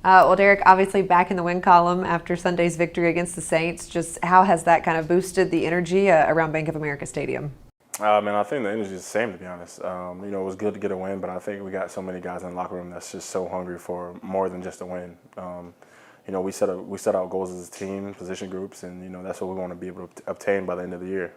Well, Derrick, obviously back in the win column after Sunday's victory against the Saints. Just how has that kind of boosted the energy around Bank of America Stadium? Man, I think the energy is the same, to be honest. It was good to get a win, but I think we got so many guys in the locker room that's just so hungry for more than just a win. We set out goals as a team, position groups, and that's what we want to be able to obtain by the end of the year.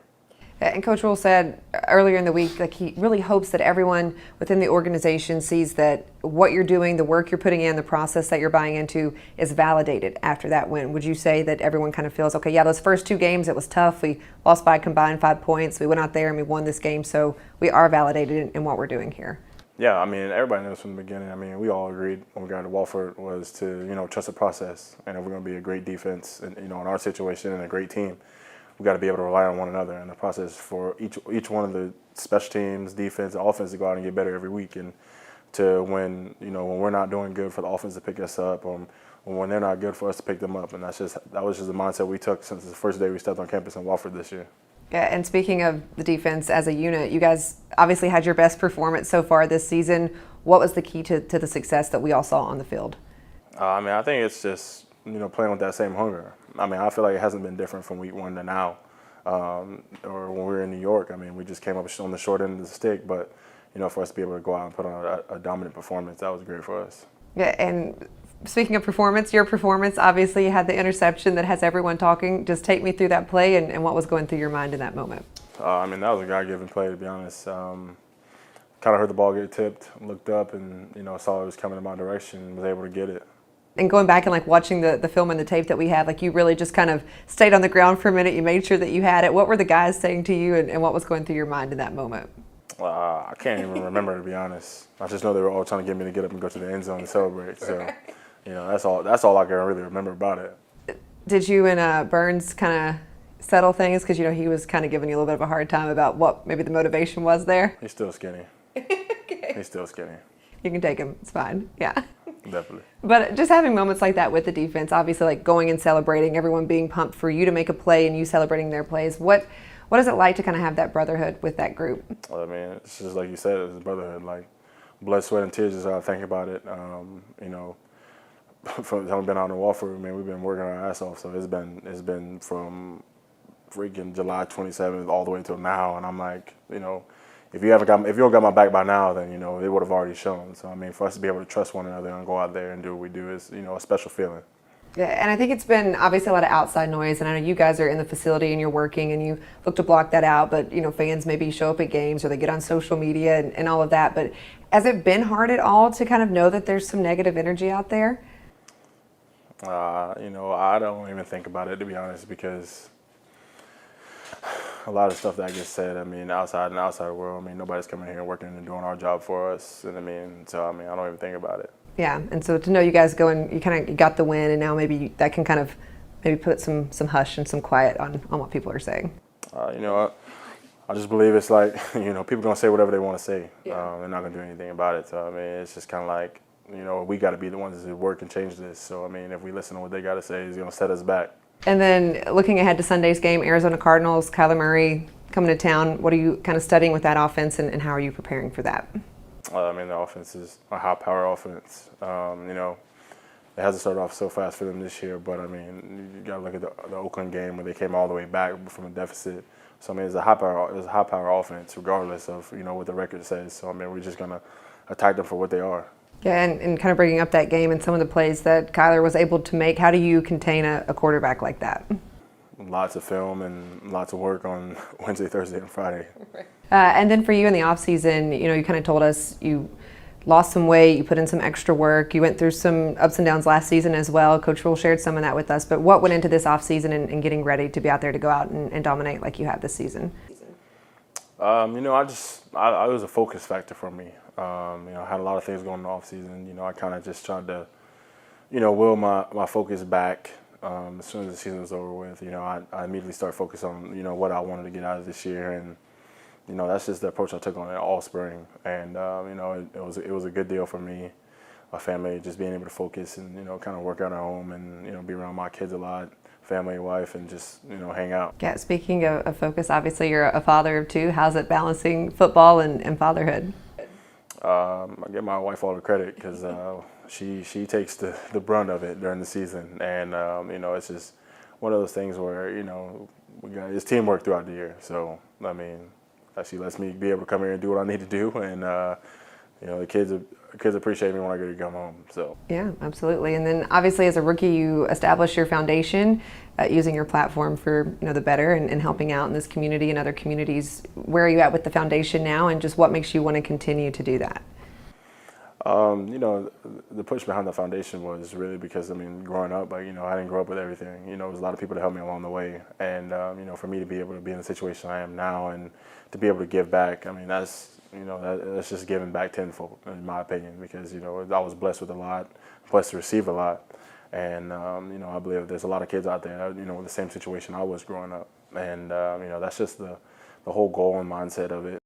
And Coach Rule said earlier in the week, like, he really hopes that everyone within the organization sees that what you're doing, the work you're putting in, the process that you're buying into is validated after that win. Would you say that everyone kind of feels, okay, yeah, those first 2 games, it was tough. We lost by a combined 5 points. We went out there and we won this game, so we are validated in what we're doing here? Yeah, I mean, everybody knows from the beginning. I mean, we all agreed when we got to Walford was to, trust the process. And if we're going to be a great defense, and, in our situation and a great team, we got to be able to rely on one another and the process for each one of the special teams, defense, and offense to go out and get better every week, and to when we're not doing good for the offense to pick us up, or when they're not good for us to pick them up, and that was just the mindset we took since the first day we stepped on campus in Walford this year. Yeah, and speaking of the defense as a unit, you guys obviously had your best performance so far this season. What was the key to the success that we all saw on the field? I think it's just playing with that same hunger. I mean, I feel like it hasn't been different from week 1 to now, or when we were in New York. I mean, we just came up on the short end of the stick, but for us to be able to go out and put on a dominant performance, that was great for us. Yeah, and speaking of performance, your performance, obviously you had the interception that has everyone talking. Just take me through that play and what was going through your mind in that moment. That was a God-given play, to be honest. Kind of heard the ball get tipped, looked up, and saw it was coming in my direction and was able to get it. And going back and watching the film and the tape that we had, you really just kind of stayed on the ground for a minute. You made sure that you had it. What were the guys saying to you, and what was going through your mind in that moment? I can't even remember, to be honest. I just know they were all trying to get me to get up and go to the end zone and celebrate. So, that's all I can really remember about it. Did you and Burns kind of settle things? Because, he was kind of giving you a little bit of a hard time about what maybe the motivation was there. He's still skinny. Okay. He's still skinny. You can take him. It's fine. Yeah. Definitely. But just having moments like that with the defense, obviously going and celebrating, everyone being pumped for you to make a play and you celebrating their plays. What is it like to kind of have that brotherhood with that group? Well, I mean, it's just like you said, it's a brotherhood. Blood, sweat, and tears is how I think about it. From having been out in Walford, we've been working our ass off. So it's been from freaking July 27th all the way till now, and I'm like, if you don't got my back by now, then it would have already shown. So for us to be able to trust one another and go out there and do what we do is a special feeling. Yeah, and I think it's been obviously a lot of outside noise, and I know you guys are in the facility and you're working and you look to block that out, but fans maybe show up at games or they get on social media and all of that. But has it been hard at all to kind of know that there's some negative energy out there? I don't even think about it, to be honest, because a lot of stuff that gets said, outside in the outside world, nobody's coming here working and doing our job for us, and I don't even think about it. Yeah, and so to know you guys go and you got the win, and now maybe that can kind of put some hush and some quiet on what people are saying. I just believe it's like, people gonna say whatever they want to say. Yeah. They're not gonna do anything about it. So it's just kind of like, we got to be the ones that work and change this. So if we listen to what they got to say, it's gonna set us back. And then looking ahead to Sunday's game, Arizona Cardinals, Kyler Murray coming to town. What are you kind of studying with that offense, and how are you preparing for that? The offense is a high-power offense. It hasn't started off so fast for them this year, but you got to look at the Oakland game where they came all the way back from a deficit. So it's a high-power offense, regardless of what the record says. So we're just gonna attack them for what they are. Yeah, and kind of bringing up that game and some of the plays that Kyler was able to make. How do you contain a quarterback like that? Lots of film and lots of work on Wednesday, Thursday, and Friday. Right. And then for you in the off season, you kind of told us you lost some weight, you put in some extra work, you went through some ups and downs last season as well. Coach Rule shared some of that with us. But what went into this off season and getting ready to be out there to go out and dominate like you have this season? It was a focus factor for me. I had a lot of things going on in the off season. I kind of just tried to, will my focus back. As soon as the season was over with, I immediately started focusing on, what I wanted to get out of this year, and that's just the approach I took on it all spring. And it was a good deal for me, my family, just being able to focus and kind of work out at home and be around my kids a lot, family, wife, and just hang out. Yeah. Speaking of focus, obviously you're a father of 2. How's it balancing football and fatherhood? I give my wife all the credit because she takes the brunt of it during the season, and you know, it's just one of those things where, you know, it's teamwork throughout the year. So I mean, she lets me be able to come here and do what I need to do, and you know, the kids appreciate me when I get to come home. So yeah, absolutely. And then obviously as a rookie, you establish your foundation using your platform for, you know, the better and helping out in this community and other communities. Where are you at with the foundation now, and just what makes you want to continue to do that? You know, the push behind the foundation was really because, I mean, growing up, like, you know, I didn't grow up with everything. You know, there was a lot of people that helped me along the way. And, you know, for me to be able to be in the situation I am now and to be able to give back, I mean, that's just giving back tenfold, in my opinion, because, you know, I was blessed with a lot, blessed to receive a lot. And, you know, I believe there's a lot of kids out there, you know, in the same situation I was growing up. And, you know, that's just the whole goal and mindset of it.